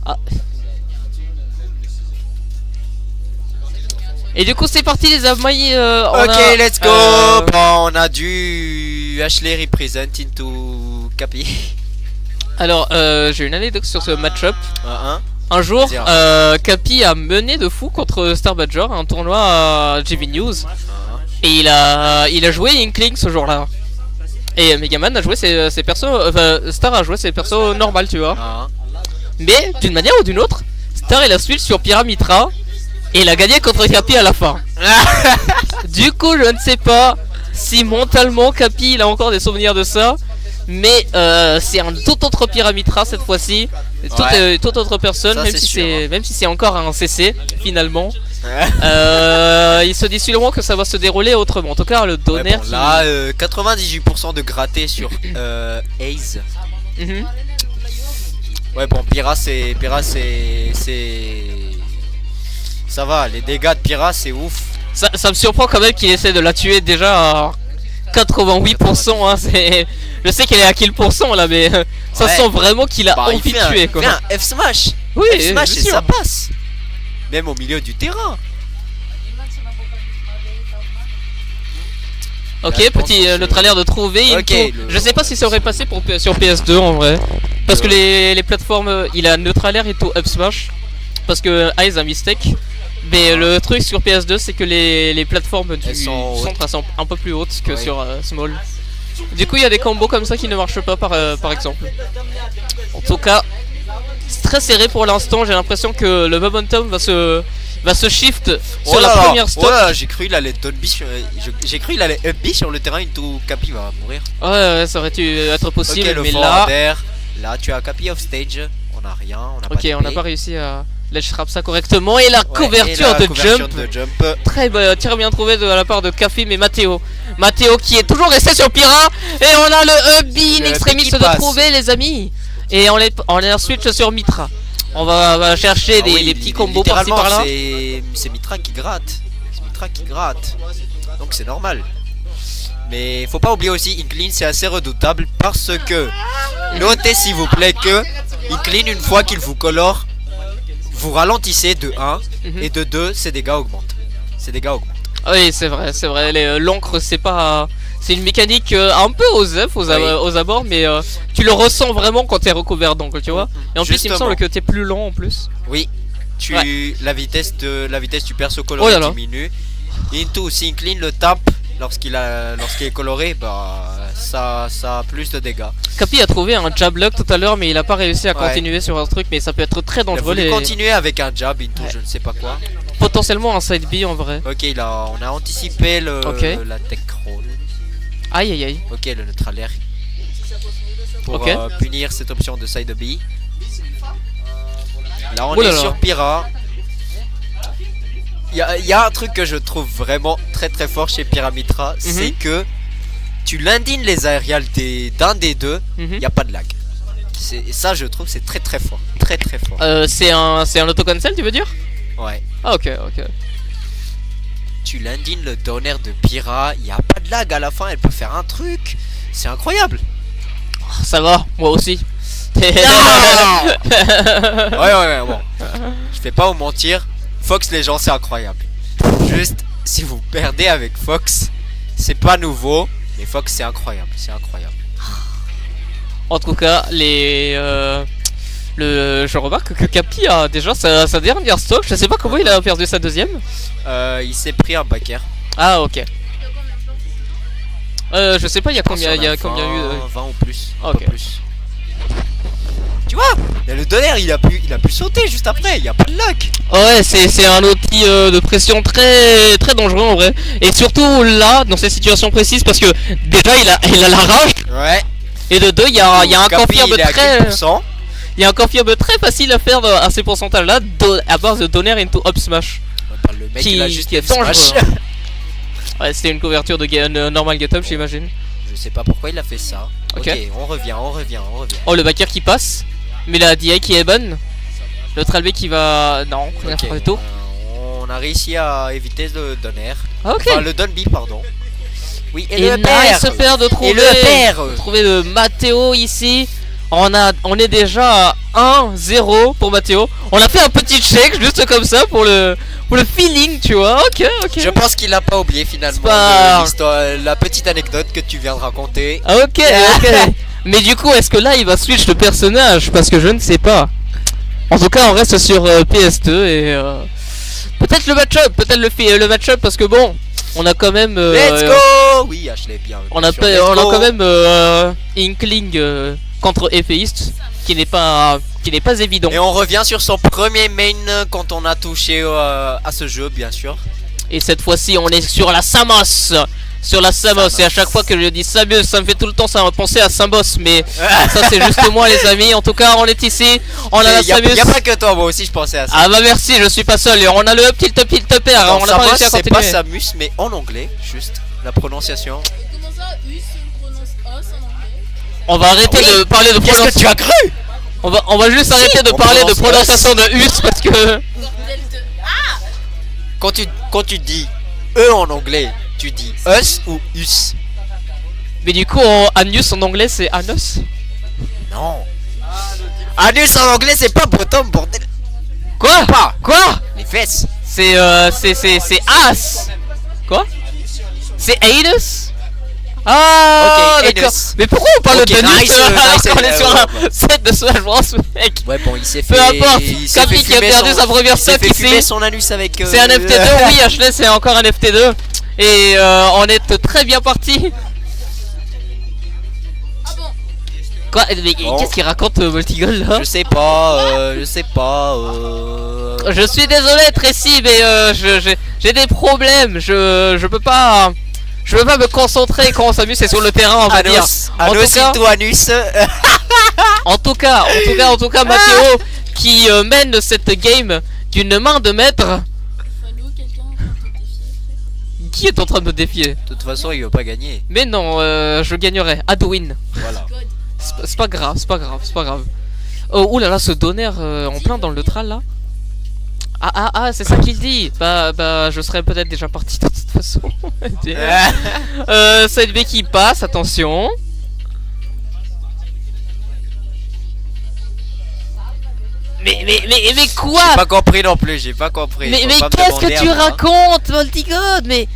Ah. Et du coup c'est parti les amis. Ok, let's go. Bon, on a du Ashley represent into Cappy. Alors j'ai une anecdote sur ce match-up. Un jour, Zéro. Cappy a mené de fou contre Star Badger, un tournoi à JV News. Et il a joué Inkling ce jour-là. Et Megaman a joué ses persos, enfin Star a joué ses persos normales, tu vois. Mais d'une manière ou d'une autre, Star il a switch sur Pyramitra et il a gagné contre Cappy à la fin. Du coup, je ne sais pas si mentalement Cappy il a encore des souvenirs de ça. Mais c'est un tout autre Pyramitra cette fois-ci, toute autre personne, ça, même si c'est encore un CC finalement. Il se dit sûrement que ça va se dérouler autrement. En tout cas, le donner. Bon, là, 98% de gratté sur Ace. Ouais, bon, Pyra, c'est. Ça va, les dégâts de Pyra, c'est ouf. Ça me surprend quand même qu'il essaie de la tuer déjà à 88%. Hein, je sais qu'elle est à kill % là, mais ça sent vraiment qu'il a envie de tuer quoi. Un F-Smash. Oui, F-Smash, et ça passe. Même au milieu du terrain. Ok, là, petit neutralaire de trouver. Je sais pas si ça aurait passé sur PS2 en vrai. Parce que les plateformes, il a neutralaire et tout up smash. Parce que Eyes a mistake. Mais le truc sur PS2, c'est que les plateformes du centre sont un peu plus hautes que sur Small. Du coup, il y a des combos comme ça qui ne marchent pas par exemple. En tout cas, c'est très serré pour l'instant. J'ai l'impression que le momentum va se shift sur la première stock. J'ai cru il allait down B sur, j'ai cru il allait up B sur le terrain, into Cappy va mourir. Ouais, ça aurait dû être possible, okay, mais là tu as Cappy off stage, on n'a rien, on n'a pas réussi à ledge trap ça correctement et la couverture de jump. Très bien trouvé de la part de Cappy mais Matteo qui est toujours resté sur Pyra et on a le up B in extremis de trouver les amis et on est switch sur Mitra. On va chercher des petits combos par-ci par-là. C'est Mitra qui gratte. Donc c'est normal. Mais faut pas oublier aussi, Inkling c'est assez redoutable parce que notez s'il vous plaît que Inkling, une fois qu'il vous colore, vous ralentissez de 1 et de 2 ses dégâts augmentent. Oui, c'est vrai. L'encre c'est une mécanique un peu aux abords, mais tu le ressens vraiment quand t'es recouvert d'encre, tu vois. Et en plus, il me semble que t'es plus lent en plus. Oui, la vitesse du perso coloré diminue. Into aussi Inkling le tape lorsqu'il est coloré, bah ça a plus de dégâts. Cappy a trouvé un jab lock tout à l'heure, mais il a pas réussi à continuer sur un truc, mais ça peut être très dangereux. Il a voulu continuer avec un jab into je ne sais pas quoi. Potentiellement un side B en vrai. Ok, on a anticipé la tech roll. Aïe. Ok, le neutralaire pour punir cette option de side B. Là on est sur Pyra. Il y a un truc que je trouve vraiment très fort chez Pyramitra, c'est que tu l'indines les aériales d'un des deux, il n'y a pas de lag. Ça je trouve c'est très fort. C'est un auto-cancel tu veux dire? Ouais. Ah ok. Tu l'indines le donner de Pyra, il n'y a pas de lag à la fin, elle peut faire un truc. C'est incroyable. Ça va, moi aussi. Ouais, bon. Je vais pas vous mentir, Fox les gens c'est incroyable. Juste, si vous perdez avec Fox, c'est pas nouveau, mais Fox c'est incroyable. En tout cas, je remarque que Cappy a déjà sa dernière stock. Je sais pas comment il a perdu sa deuxième. Il s'est pris un backer. Ah ok. Je sais pas il y a combien eu 20 ou plus. Ok. Plus. Tu vois, le donner il a pu sauter juste après, il y a pas de lag. Ouais, c'est un outil de pression très dangereux en vrai. Et surtout là, dans cette situation précise, parce que déjà il a la rage. Ouais. Et de deux, il y a un confirme très. Il y a un confirme très facile à faire à ces pourcentages là à base de donner into up smash. Le mec il a juste qui est dangereux. Ouais, c'était une couverture de normal get up j'imagine. Je sais pas pourquoi il a fait ça. Ok, on revient. Oh, le backer qui passe. Mais la DI qui est bonne. Le Tralbé qui va. Non, rien faire du tout. On a réussi à éviter le donner. Ok. Enfin, le don B, pardon. Oui, et le père se perd de trouver le Matteo ici. On est déjà à 1-0 pour Mathéo. On a fait un petit check juste comme ça pour le feeling, tu vois. Ok. Je pense qu'il a pas oublié finalement la petite anecdote que tu viens de raconter. Ok. Mais du coup, est-ce que là il va switch de personnage? Parce que je ne sais pas. En tout cas, on reste sur PS2 et peut-être le match-up, le match-up parce que bon, on a quand même. Let's go. Oui, Ashley, bien. On a quand même Inkling contre Ephéiste qui n'est pas évident. Et on revient sur son premier main quand on a touché à ce jeu, bien sûr. Et cette fois-ci, on est sur la Samos. Sur la Samos. Et à chaque fois que je dis Samus, ça me fait tout le temps ça penser à Samos. Mais ça, c'est juste moi, les amis. En tout cas, on est ici. On a la Samus. Y a pas que toi, moi aussi, je pensais à ça. Ah bah merci, je suis pas seul. Et on a le tilt pair. On a pas réussi à continuer. C'est pas Samus, mais en anglais, juste la prononciation. Comment ça, US se prononce os en anglais? On va arrêter de parler de prononciation. Qu'est-ce que tu as cru? On va juste arrêter de parler de prononciation de US parce que. Bordel de. Ah! Quand tu dis E en anglais, tu dis us ou us? Mais du coup, anus en anglais c'est anus? Non. Anus en anglais c'est pas bottom, bordel. Quoi? Quoi? Les fesses. C'est as. Quoi? C'est anus? Ah ok, d'accord. anus. Mais pourquoi on parle de anus nice, quand on est sur un set de Smash Bros, mec? Ouais bon, il s'est fait. Peu importe. Capi qui a perdu sa première stock ici. Il s'est fait ici. son anus avec. C'est un FT2, oui, Ashley c'est encore un FT2. Et on est très bien parti. Ah bon? Quoi? Mais Bon. qu'est-ce qu'il raconte Multigol là? Je sais pas. Je suis désolé Tracy, mais j'ai des problèmes. Je peux pas me concentrer quand on s'amuse sur le terrain, on va dire. Anus. En tout cas, Mathéo qui mène cette game d'une main de maître. Fano, quelqu'un peut te défier? Qui est en train de me défier? De toute façon, il veut pas gagner. Mais non, je gagnerai. Adwin. Voilà. God. C'est pas grave. Oh oulala, ce donner en plein dans le neutral là. Ah, c'est ça qu'il dit. Bah, je serais peut-être déjà parti de toute façon. Cette B qui passe, attention. Mais quoi? J'ai pas compris non plus, j'ai pas compris. Mais Faut pas me qu'est-ce que demander tu à moi. racontes, Multigod? Mais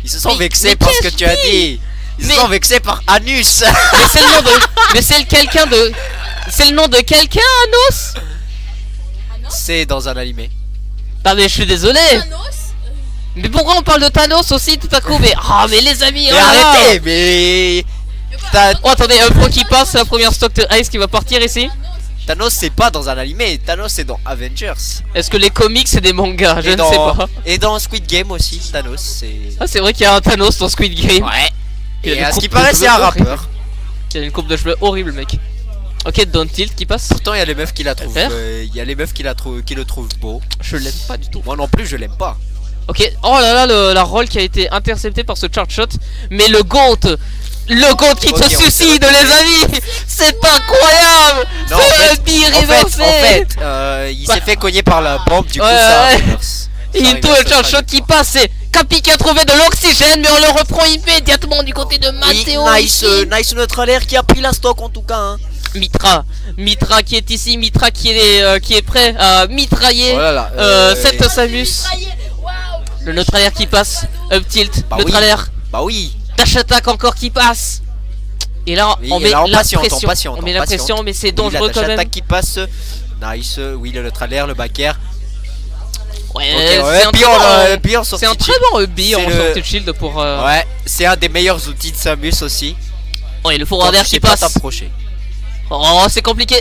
Ils se sont mais vexés par ce que qu'est-ce tu as qu'il dit. Ils se Mais- sont vexés par anus. c'est le nom de. Mais c'est le nom de quelqu'un, Anos? C'est dans un animé. Ah mais je suis désolé. Thanos? Mais pourquoi on parle de Thanos aussi tout à coup? Mais mais les amis, Mais oh là là. arrêtez, mais Oh attendez, un pro qui passe, c'est la première stock de Ice qui va partir ici. Thanos c'est pas dans un animé, Thanos c'est dans Avengers. Est-ce que les comics c'est des mangas? Je ne sais pas. Et dans Squid Game aussi, Thanos c'est. Ah c'est vrai qu'il y a un Thanos dans Squid Game. Ouais. Il a Et une à ce coupe qui de paraît cheveux c'est un horrible. rappeur. Il y a une coupe de cheveux horrible mec. Ok, Don't Tilt qui passe. Pourtant il y a les meufs qui la trouvent. Faire Il y a les meufs qui le trouvent beau. Je l'aime pas du tout. Moi non plus je l'aime pas. Ok, oh là là, la roll qui a été interceptée par ce charge shot. Mais le GOAT qui Ok, se on suicide s'est les amis. C'est incroyable. Non, C'est un pire il s'est fait cogner par la bombe du coup Ouais, ça. ouais. reverse. Il trouve le charge shot qui passe. C'est Capi qui a trouvé de l'oxygène, mais on le reprend immédiatement du côté de Mathéo. Nice, nice notre l'air qui a pris la stock en tout cas. Hein. Mitra qui est ici, Mitra qui est prêt à mitrailler Oh là là, cette Samus. Waouh! Le neutralaire qui passe, up tilt, Bah oui. neutralaire, Bah oui. dash attack encore qui passe. Et là Oui, on et met là, on la patiente, pression, on patiente, on met on la pression, patiente. mais c'est Oui, dangereux la quand dash même. attack qui passe. Nice, oui le neutralaire, le back air. Ouais, Ok, c'est un puis très on, bon- puis en c'est sortie un de très shield. bon EB en C'est le- sortie de shield pour. Ouais, c'est un des meilleurs outils de Samus aussi. Ouais, le Quand forwarder tu qui sais pas passe. t'approcher. Oh, c'est compliqué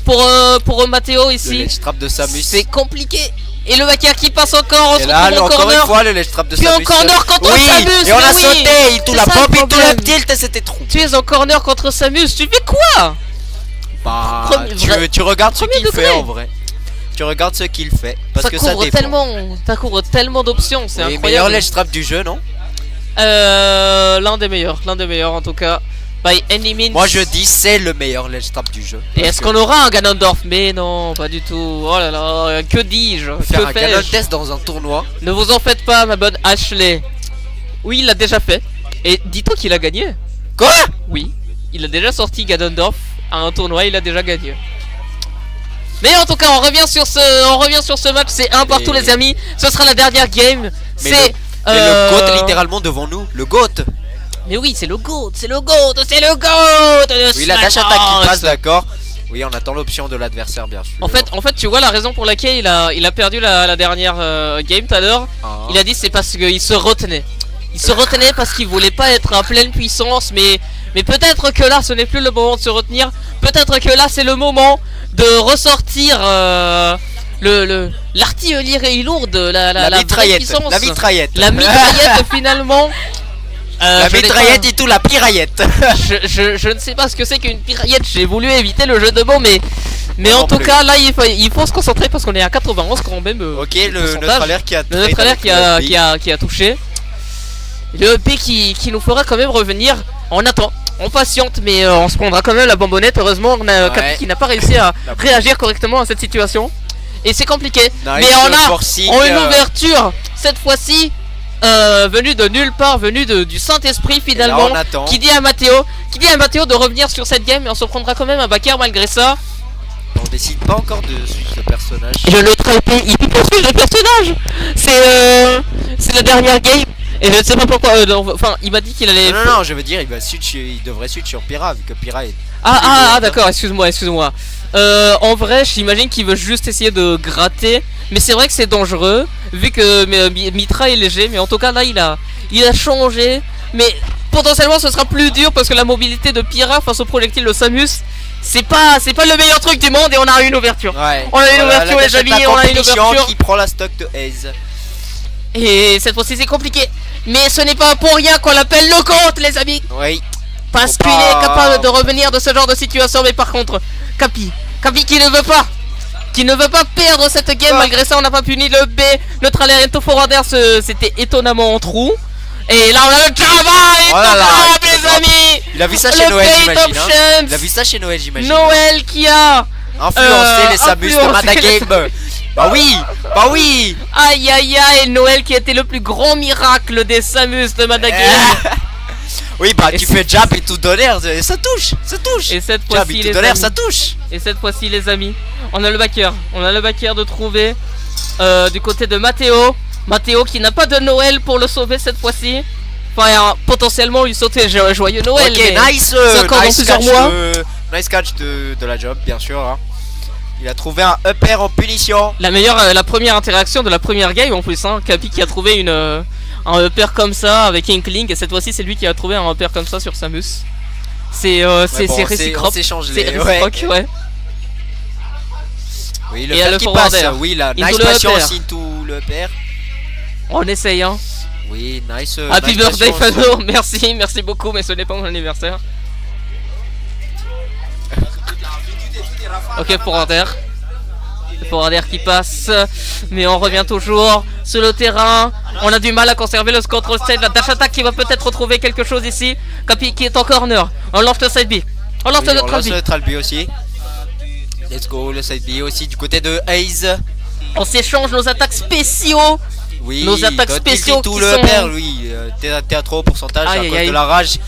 pour Mathéo Le ici. ledge trap de Samus. C'est compliqué. Et le backer qui passe encore, on se Et là, retrouve en encore une corner. fois, le ledge trap de Puis Samus. en corner contre oui, Samus, et on mais a oui. sauté, il tout C'est la ça, pop, le il tout problème. la tilt et c'était trop. Tu es en corner contre Samus, tu fais quoi? Bah, Premier- tu regardes ce premier qu'il fait degré. en vrai. Tu regardes ce qu'il fait. Parce que ça dépend. ça couvre tellement d'options, c'est Oui, meilleur incroyable. ledge trap du jeu, non? L'un des meilleurs en tout cas. By any means. Moi je dis c'est le meilleur ledge trap du jeu. Et est-ce qu'on aura un Ganondorf? Mais non, pas du tout. Oh là là, que dis-je? faire Que un fais-je? Ganon test dans un tournoi? Ne vous en faites pas, ma bonne Ashley. Oui, il l'a déjà fait. Et dis-toi qu'il a gagné. Quoi? Oui, il a déjà sorti Ganondorf à un tournoi, il a déjà gagné. Mais en tout cas, on revient sur ce match, c'est un partout les amis. Ce sera la dernière game. C'est le GOAT littéralement devant nous, le GOAT. Mais oui, c'est le GOAT, c'est le GOAT, c'est le GOAT de Oui, la Smash dash attack qui Bros. passe, d'accord. Oui, on attend l'option de l'adversaire, bien sûr. En fait, tu vois la raison pour laquelle il a perdu la dernière game tout à l'heure. Il a dit c'est parce qu'il se retenait. Il se retenait parce qu'il voulait pas être à pleine puissance, mais peut-être que là, ce n'est plus le moment de se retenir. Peut-être que là, c'est le moment de ressortir l'artillerie lourde, la mitraillette, puissance, la mitraillette, la mitraillette finalement. La mitraillette et tout, la piraillette. je ne sais pas ce que c'est qu'une piraillette. J'ai voulu éviter le jeu de mots, mais Moi en non tout plus. cas là il faut se concentrer parce qu'on est à 91 quand même. Ok, le neutralaire qui a le neutralaire qui a touché. Le B qui nous fera quand même revenir. On attend, on patiente, mais on se prendra quand même la bonbonnette. Heureusement, on a Capi qui n'a pas réussi à réagir correctement à cette situation. Et c'est compliqué. Nice, mais on a forcing, une ouverture cette fois-ci. Venu de nulle part, venu du Saint-Esprit finalement, qui dit à Matteo de revenir sur cette game, et on se prendra quand même un backer malgré ça. On décide pas encore de suivre le personnage. Je le traite, il poursuit le personnage. C'est la dernière game et je ne sais pas pourquoi. Enfin, il m'a dit qu'il allait. Non, je veux dire, il devrait switch sur Pira vu que Pira est. D'accord, excuse-moi. En vrai, j'imagine qu'il veut juste essayer de gratter. Mais c'est vrai que c'est dangereux, vu que Mitra est léger. Mais en tout cas, là, il a changé. Mais potentiellement, ce sera plus dur parce que la mobilité de Pira face au projectile de Samus, c'est pas le meilleur truc du monde. Et on a une ouverture. Ouais. On a une ouverture, les amis. On a une ouverture qui prend la stock de Haze. Et cette fois-ci, c'est compliqué. Mais ce n'est pas pour rien qu'on l'appelle le GOAT, les amis. Oui. Parce qu'il est capable de revenir de ce genre de situation. Mais par contre, Capi qui ne veut pas perdre cette game. Malgré ça, on n'a pas puni le B. Le trailer into forwarder, c'était étonnamment en trou. Et là, on a le travail, les amis. Il a vu ça chez Noël, j'imagine. Il a vu ça chez Noël, j'imagine. Noël qui a influencé les Samus de Madagame. Bah oui. Aïe, Noël qui était le plus grand miracle des Samus de Madagame. Oui, bah tu fais jab et tout d'honneur, ça touche. Et cette fois-ci, les amis, ça touche. Et cette fois-ci, les amis, on a le backer de trouver du côté de Matteo qui n'a pas de Noël pour le sauver cette fois-ci. Enfin, potentiellement lui sauter joyeux Noël. Ok, nice catch de la job, bien sûr. Hein. Il a trouvé un upper en punition. La première interaction de la première game en plus, hein. Capi qui a trouvé un upper comme ça avec Inkling, et cette fois-ci c'est lui qui a trouvé un upper comme ça sur Samus. C'est réciproque. C'est réciproque, ouais. Oui, le père qui passe. Oui, la nice patience into le père. On essaye, hein. Oui, nice. Happy birthday Fano, merci beaucoup, mais ce n'est pas mon anniversaire. Ok, pour Ander qui passe, mais on revient toujours sur le terrain. On a du mal à conserver le control state. La dash attack qui va peut-être retrouver quelque chose ici. Capi qui est en corner. On lance le side B. On lance le neutral B aussi. Let's go, le side B aussi du côté de Haze. On s'échange nos attaques spéciaux. Oui, nos attaques spéciaux tout qui le sont... père, oui, t'es à trop au pourcentage à cause de la rage.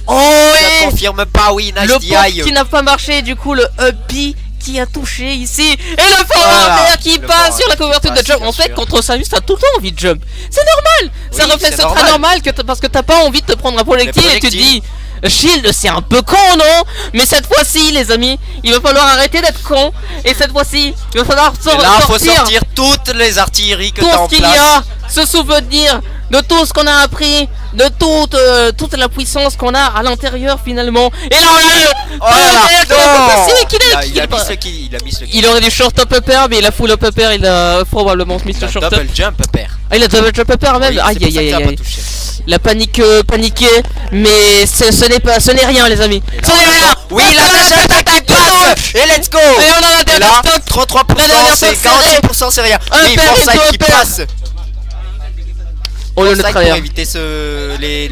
Oh, ça confirme pas, oui, nice le DI. qui n'a pas marché, du coup le up B qui a touché ici. Et le forwarder qui passe sur la couverture de jump. En fait, contre Samus, t'as tout le temps envie de jump. C'est normal. Ça reflète ce très normal parce que t'as pas envie de te prendre un projectile et tu te dis... Shield, c'est un peu con, non? Mais cette fois-ci, les amis, il va falloir arrêter d'être con. Et cette fois-ci, il va falloir faut sortir toutes les artilleries que t'as en place. Tout ce qu'il y a, se souvenir de tout ce qu'on a appris, de toute la puissance qu'on a à l'intérieur finalement. Et là, on a il a mis ce kill. Il aurait dû short up upper, mais il a full up upper, il a probablement mis ce short up. Double jump upper. Ah, il a double jump upper même. Aïe. La paniqué, mais ce n'est rien, les amis. Ce n'est rien. Oui, la dash attack passe. Et let's go. Et on a la dernière stock. 33%, c'est 48%, c'est rien. Oui, Forsyth qui passe. On le pour éviter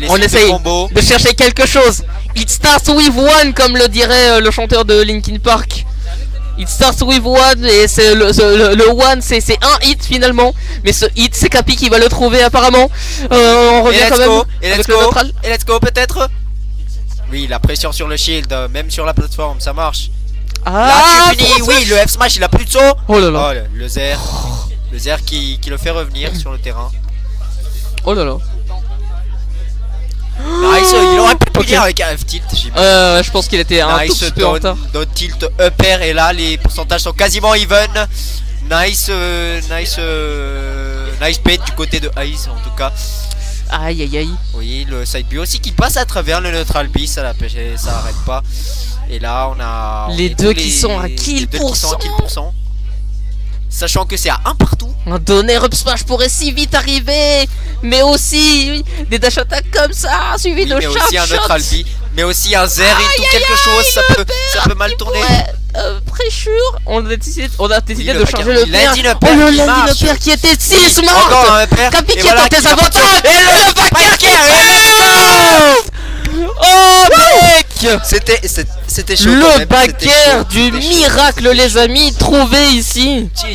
on essaye de chercher quelque chose. It starts with one, comme le dirait le chanteur de Linkin Park. It starts with one, et c'est le one, c'est un hit finalement. Mais ce hit, c'est Capi qui va le trouver apparemment. On revient quand même. Et let's go peut-être. Oui, la pression sur le shield, même sur la plateforme, ça marche. Là, Ah, tu finis. Oui, le F smash, il a plus de saut. Oh là là. Oh, le Zer. Le Zer qui le fait revenir sur le terrain. Oh là là. Nice, il aurait pu Ok. punir avec un F tilt. Je pense qu'il était un tout Nice, petit peu en retard. down tilt upper. Et là, les pourcentages sont quasiment even. Nice, nice bait du côté de Ice en tout cas. Aïe aïe aïe. Oui, le side B aussi qui passe à travers le neutral B, ça arrête pas. Et là, on a Les deux qui sont à kill pour cent. Sachant que c'est à 1 partout. Un donner up smash pourrait si vite arriver. Mais aussi oui, des dash attack comme ça, suivi Oui, de mais aussi un sharp neutral shots. B. Mais aussi un Zer et tout quelque chose, ça peut mal tourner. Pressure. On a décidé Oui, de charger le landing père. upper Oh le qui landing marche. upper qui était si Oui, smart. encore un upper. Capi Et qui voilà, a tes qui avantages. va- Et le backer. Oh mec. C'était chaud quand Le même, backer c'était chaud, du c'était chaud, miracle c'était les amis trouvé ici. chaud.